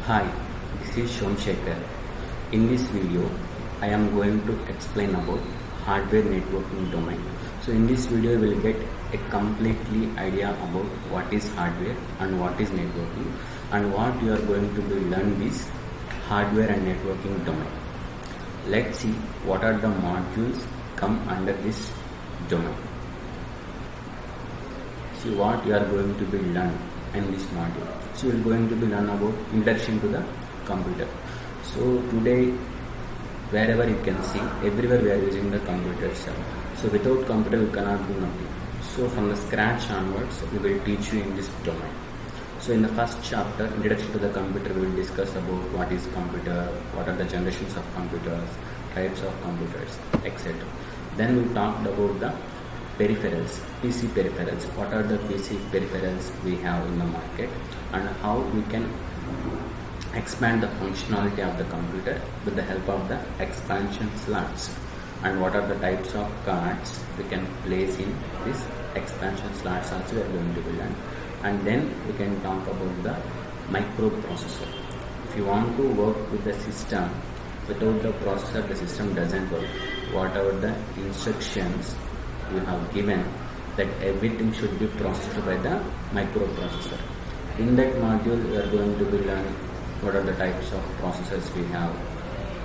Hi, this is Shomshekar. In this video, I am going to explain about hardware networking domain. So in this video, you will get a completely idea about what is hardware and what is networking and what you are going to be learn this hardware and networking domain. Let's see what are the modules come under this domain. See what you are going to be learn in this module. So we are going to be learn about introduction to the computer. So today, wherever you can see, everywhere we are using the computers. So without computer we cannot do nothing. So from the scratch onwards, we will teach you in this domain. So in the first chapter, introduction to the computer, we will discuss about what is computer, what are the generations of computers, types of computers, etc. Then we talked about the peripherals, PC peripherals, what are the PC peripherals we have in the market and how we can expand the functionality of the computer with the help of the expansion slots, and what are the types of cards we can place in this expansion slots also we are going to be learn. And then we can talk about the microprocessor. If you want to work with the system without the processor, the system doesn't work. Whatever the instructions you have given, that everything should be processed by the microprocessor. In that module, we are going to be learn what are the types of processors we have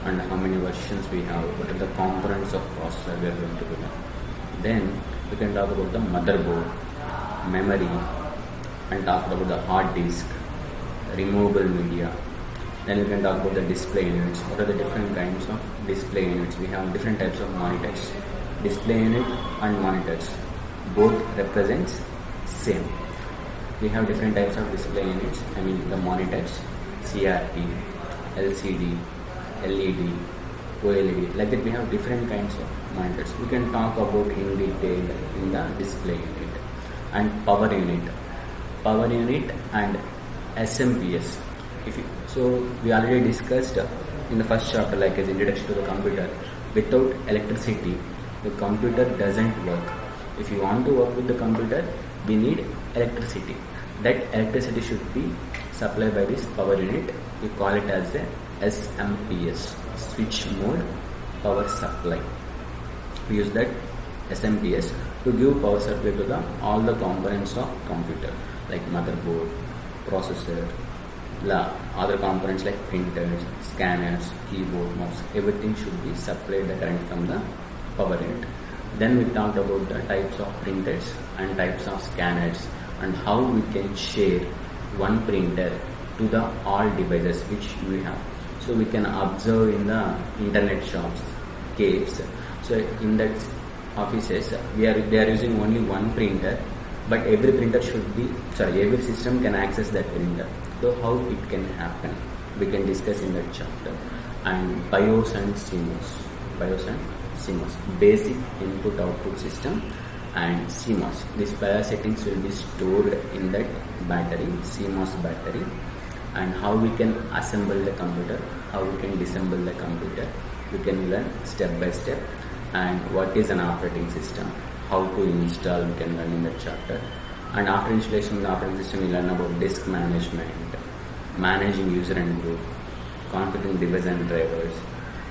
and how many versions we have, what are the components of processor we are going to be learn. Then we can talk about the motherboard, memory, and talk about the hard disk, removable media. Then we can talk about the display units. What are the different kinds of display units? We have different types of monitors. Display unit and monitors both represents same. We have different types of display units. I mean the monitors, CRT, LCD, LED, OLED. Like that we have different kinds of monitors. We can talk about in detail in the display unit. And power unit and SMPS. So we already discussed in the first chapter, like as introduction to the computer. Without electricity, the computer doesn't work. If you want to work with the computer, we need electricity. That electricity should be supplied by this power unit. We call it as the SMPS, switch mode power supply. We use that SMPS to give power supply to all the components of computer, like motherboard, processor, other components like printers, scanners, keyboard, mouse. Everything should be supplied the current from the power unit. Then we talked about the types of printers and types of scanners and how we can share one printer to the all devices which we have. So we can observe in the internet shops, caves. So in that offices, they are using only one printer, but every every system can access that printer. So how it can happen, we can discuss in that chapter. And BIOS and CMOS, basic input output system, and CMOS. These BIOS settings will be stored in that battery, CMOS battery, and how we can assemble the computer, how we can disassemble the computer. We can learn step by step. And what is an operating system, how to install, we can learn in that chapter. And after installation of the operating system, we learn about disk management, managing user and group, configuring device and drivers,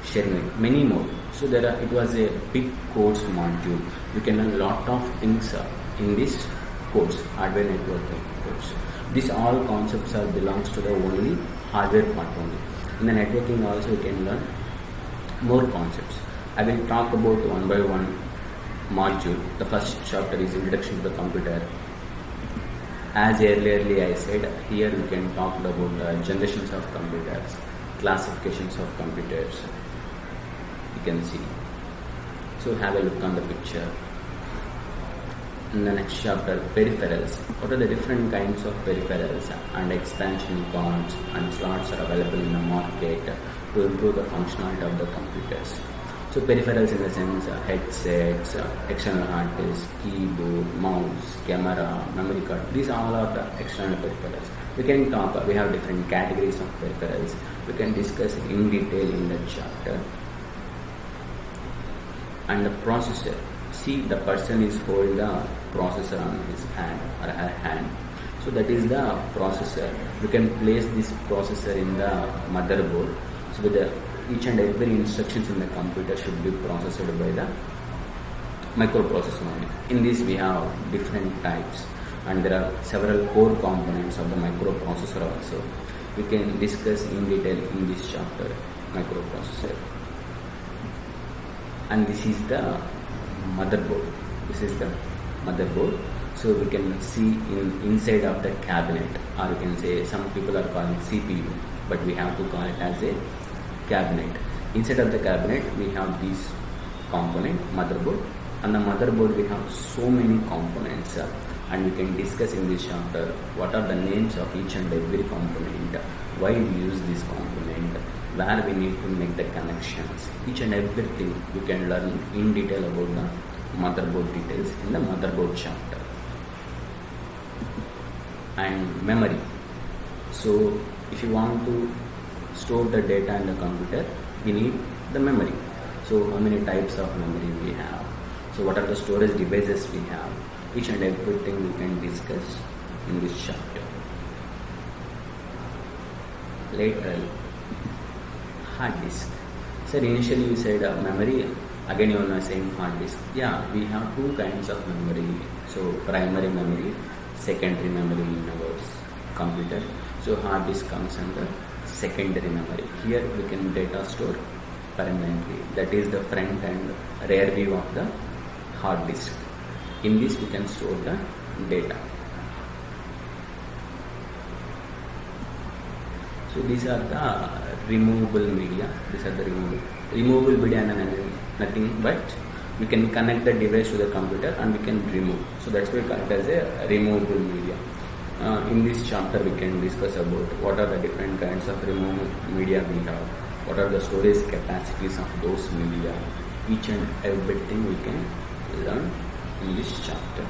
sharing many more. So it was a big course module. You can learn a lot of things in this course, hardware networking course. These all concepts belongs to the only hardware part only. In the networking also you can learn more concepts. I will talk about one by one module. The first chapter is introduction to the computer. As earlier I said, here we can talk about the generations of computers, classifications of computers. You can see. So have a look on the picture. In the next chapter, peripherals. What are the different kinds of peripherals and expansion cards and slots are available in the market to improve the functionality of the computers. So peripherals in the sense headsets, external hard disk, keyboard, mouse, camera, memory card. These all are the external peripherals. We can talk, we have different categories of peripherals. We can discuss in detail in that chapter. And the processor. See, the person is holding the processor on his hand or her hand. So that is the processor. You can place this processor in the motherboard. So with each and every instructions in the computer should be processed by the microprocessor only. In this we have different types, and there are several core components of the microprocessor also. We can discuss in detail in this chapter, microprocessor. And this is the motherboard. This is the motherboard. So we can see inside of the cabinet, or you can say some people are calling CPU, but we have to call it as a cabinet. Inside of the cabinet we have this component, motherboard. On the motherboard we have so many components, and we can discuss in this chapter what are the names of each and every component, why we use this component, where we need to make the connections, each and everything you can learn in detail about the motherboard details in the motherboard chapter. And memory. So if you want to store the data in the computer, we need the memory. So how many types of memory we have? So what are the storage devices we have? Each and everything we can discuss in this chapter. Later, hard disk. So initially you said memory, again you are saying hard disk. Yeah, we have two kinds of memory. So primary memory, secondary memory in our computer. So hard disk comes under secondary memory. Here we can data store permanently. That is the front and rear view of the hard disk. In this we can store the data. So these are the removable media. These are the removable media, and nothing but we can connect the device to the computer and we can remove. So that's why we call it as a removable media. In this chapter we can discuss about what are the different kinds of removable media we have, what are the storage capacities of those media. Each and everything we can learn in this chapter.